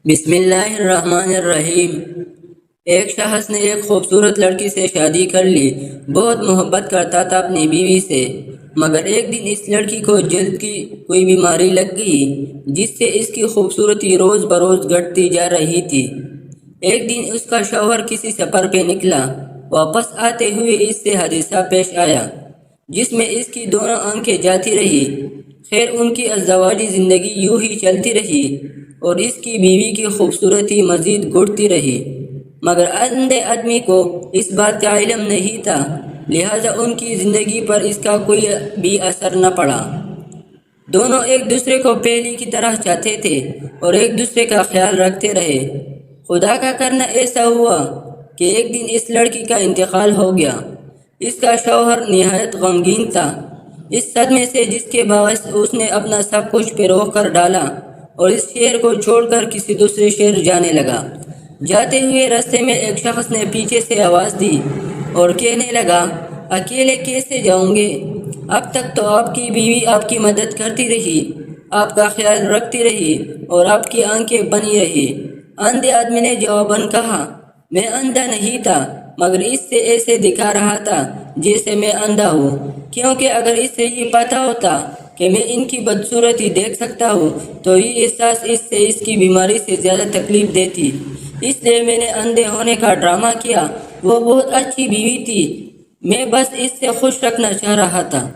بسم اللہ الرحمن الرحیم۔ ایک شخص نے ایک خوبصورت لڑکی سے شادی کر لی۔ بہت محبت کرتا تھا اپنی بیوی سے، مگر ایک دن اس لڑکی کو جلد کی کوئی بیماری لگ گئی جس سے اس کی خوبصورتی روز بروز گھٹتی جا رہی تھی۔ ایک دن اس کا شوہر کسی سفر پہ نکلا۔ واپس آتے ہوئے اس سے حادثہ پیش آیا جس میں اس کی دونوں آنکھیں جاتی رہی۔ خیر ان کی ازدواجی زندگی یوں ہی چلتی رہی اور اس کی بیوی کی خوبصورتی مزید گھٹتی رہی، مگر اندھے آدمی کو اس بات کا علم نہیں تھا، لہذا ان کی زندگی پر اس کا کوئی بھی اثر نہ پڑا۔ دونوں ایک دوسرے کو پہلی کی طرح چاہتے تھے اور ایک دوسرے کا خیال رکھتے رہے۔ خدا کا کرنا ایسا ہوا کہ ایک دن اس لڑکی کا انتقال ہو گیا۔ اس کا شوہر نہایت غمگین تھا اس صدمے سے جس کے باعث اس نے اپنا سب کچھ فروخت کر ڈالا اور اس شہر کو چھوڑ کر کسی دوسرے شہر جانے لگا۔ جاتے ہوئے راستے میں ایک شخص نے پیچھے سے آواز دی اور کہنے لگا، اکیلے کیسے جاؤں گے؟ اب تک تو آپ کی بیوی آپ کی مدد کرتی رہی، آپ کا خیال رکھتی رہی اور آپ کی آنکھیں بنی رہی۔ اندھے آدمی نے جواباً کہا، میں اندھا نہیں تھا، مگر اس سے ایسے دکھا رہا تھا جیسے میں اندھا ہوں، کیونکہ اگر اس سے یہ پتا ہوتا کہ میں ان کی بدصورتی دیکھ سکتا ہوں تو یہ احساس اس سے اس کی بیماری سے زیادہ تکلیف دیتی، اس لیے میں نے اندھے ہونے کا ڈرامہ کیا۔ وہ بہت اچھی بیوی تھی، میں بس اس سے خوش رکھنا چاہ رہا تھا۔